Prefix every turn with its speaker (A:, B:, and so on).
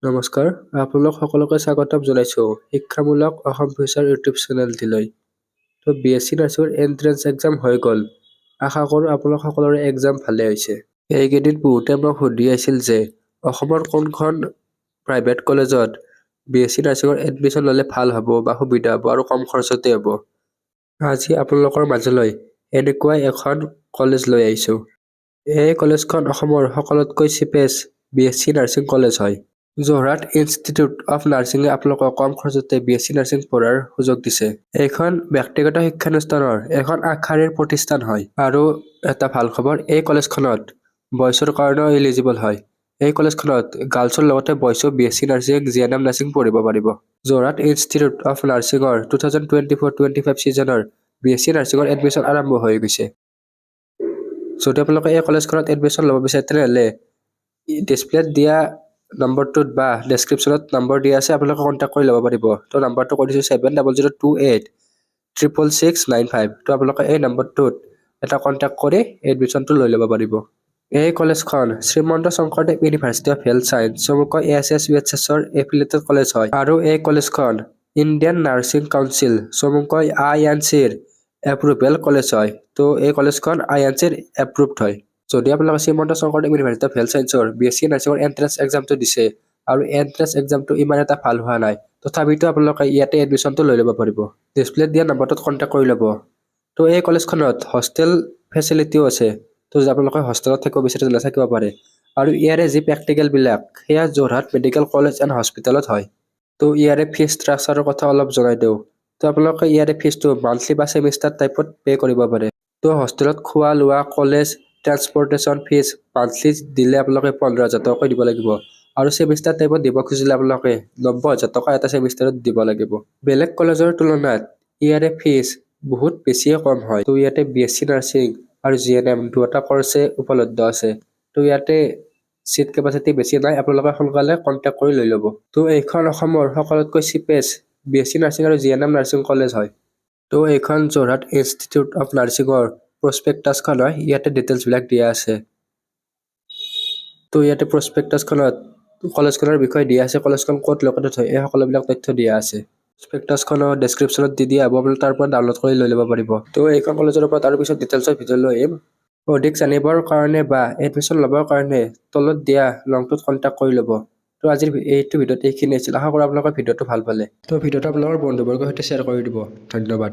A: নমস্কাৰ, আপোনালোক সকলোকে স্বাগতম জনাইছোঁ শিক্ষামূলক অসম ফিউচাৰ ইউটিউব চেনেলটিলৈ। তো BSc নাৰ্ছিঙৰ এন্ট্ৰেন্স এক্সাম হৈ গ'ল। আশা কৰোঁ আপোনালোক সকলোৰে এক্সাম ভালে হৈছে। এইকেইদিন বহুতে মোক সুধি আছিল যে অসমৰ কোনখন প্ৰাইভেট কলেজত BSc নাৰ্ছিঙৰ এডমিশ্যন ল'লে ভাল হ'ব বা সুবিধা হ'ব আৰু কম খৰচতে হ'ব। আজি আপোনালোকৰ মাজলৈ এনেকুৱাই এখন কলেজ লৈ আহিছোঁ। এই কলেজখন অসমৰ সকলোতকৈ চিপেষ্ট BSc নাৰ্ছিং কলেজ হয়। যোৰহাট ইনষ্টিটিউট অফ নাৰ্ছিঙে আপোনালোকক কম খৰচতে BSc নাৰ্ছিং পঢ়াৰ সুযোগ দিছে। এইখন ব্যক্তিগত শিক্ষানুষ্ঠানৰ এখন আগশাৰীৰ প্ৰতিষ্ঠান হয় আৰু এটা ভাল খবৰ, এই কলেজখনত বয়ছৰ কাৰণেও এলিজিবল হয়। এই কলেজখনত গাৰ্লছৰ লগতে বয়ছো BSc নাৰ্ছিং, GNM নাৰ্ছিং পঢ়িব পাৰিব। যোৰহাট ইনষ্টিটিউট অফ নাৰ্ছিঙৰ 2024-25 ছিজনৰ BSc নাৰ্ছিঙৰ এডমিশ্যন আৰম্ভ হৈ গৈছে। যদি আপোনালোকে এই কলেজখনত এডমিশ্যন ল'ব বিচাৰে তেনেহ'লে ডিছপ্লেত দিয়া নম্বৰটোত বা ডেছক্ৰিপশ্যনত নম্বৰ দিয়া আছে, আপোনালোকে কণ্টেক্ট কৰি ল'ব পাৰিব। তো নম্বৰটো কৈ দিছোঁ 7002866695। তো আপোনালোকে এই নম্বৰটোত এটা কণ্টেক্ট কৰি এডমিশ্যনটো লৈ ল'ব পাৰিব। এই কলেজখন Srimanta Sankardev university of health science চমুকৈ ASSUHSৰ এফিলিয়েটেড কলেজ হয় আৰু এই কলেজখন ইণ্ডিয়ান নাৰ্ছিং কাউন্সিল চমুকৈ INCৰ এপ্ৰুভেল কলেজ হয়। তো এই কলেজখন INCৰ এপ্ৰুভড হয়। যদি আপোনালোকে Srimanta Sankardev university of health ছায়েন্সৰ BSc নাৰ্ছিঙৰ এন্ট্ৰেন্স এক্সামটো দিছে আৰু এন্ট্ৰেন্স এক্সামটো ইমান এটা ভাল হোৱা নাই, তথাপিতো আপোনালোকে ইয়াতে এডমিশ্যনটো লৈ ল'ব পাৰিব। ডিছপ্লেত দিয়া নম্বৰটোত কণ্টেক্ট কৰি ল'ব। তো এই কলেজখনত হোষ্টেল ফেচিলিটিও আছে। তো যদি আপোনালোকে হোষ্টেলত থাকিব বিচাৰে তেতিয়াহ'লে থাকিব পাৰে। আৰু ইয়াৰে যি প্ৰেক্টিকেলবিলাক সেয়া যোৰহাট মেডিকেল কলেজ এণ্ড হস্পিটেলত হয়। তো ইয়াৰে ফিজ ষ্ট্ৰাকচাৰৰ কথা অলপ জনাই দিওঁ। তো আপোনালোকে ইয়াৰে ফিজটো মান্থলি বা ছেমিষ্টাৰ টাইপত পে' কৰিব পাৰে। তো হোষ্টেলত খোৱা লোৱা, কলেজ ট্ৰান্সপৰ্টেশ্যন ফিজ মান্থলি দিলে আপোনালোকে 15,000 টকাকৈ দিব লাগিব আৰু ছেমিষ্টাৰ টাইপত দিব খুজিলে আপোনালোকে 90,000 টকা এটা ছেমিষ্টাৰত দিব লাগিব। বেলেগ কলেজৰ তুলনাত ইয়াৰে ফিজ বহুত বেছিয়ে কম হয়। তো ইয়াতে BSc নাৰ্ছিং আৰু GNM দুটা কৰ্ছে উপলব্ধ আছে। তো ইয়াতে চিট কেপাচিটি বেছি নাই, আপোনালোকে সোনকালে কণ্টেক্ট কৰি লৈ ল'ব। তো এইখন অসমৰ সকলোতকৈ চিপেষ্ট BSc নাৰ্ছিং আৰু GNM নাৰ্ছিং কলেজ হয়। তো এইখন যোৰহাট ইনষ্টিটিউট অফ নাৰ্ছিঙৰ প্ৰস্পেক্টাছখন হয়, ইয়াতে ডিটেইলছবিলাক দিয়া আছে। তো ইয়াতে প্ৰস্পেক্টাছখনত কলেজখনৰ বিষয়ে দিয়া আছে, কলেজখন ক'ত লোকেটেড হয় এই সকলোবিলাক তথ্য দিয়া আছে। প্ৰস্পেক্টাছখনৰ ডেছক্ৰিপশ্যনত দি দিয়া হ'ব, আপোনালোকে তাৰ পৰা ডাউনলোড কৰি লৈ ল'ব পাৰিব। তো এইখন কলেজৰ ওপৰত আৰু পিছত ডিটেইলছৰ ভিডিঅ' লৈ আহিম। অধিক জানিবৰ কাৰণে বা এডমিশ্যন ল'বৰ কাৰণে তলত দিয়া লিংকটোত কণ্টেক্ট কৰি ল'ব। তো আজিৰ এইটো ভিডিঅ'ত এইখিনি আছিল। আশা কৰোঁ আপোনালোকৰ ভিডিঅ'টো ভাল পালে। তো ভিডিঅ'টো আপোনালোকৰ বন্ধুবৰ্গৰ সৈতে শ্বেয়াৰ কৰি দিব। ধন্যবাদ।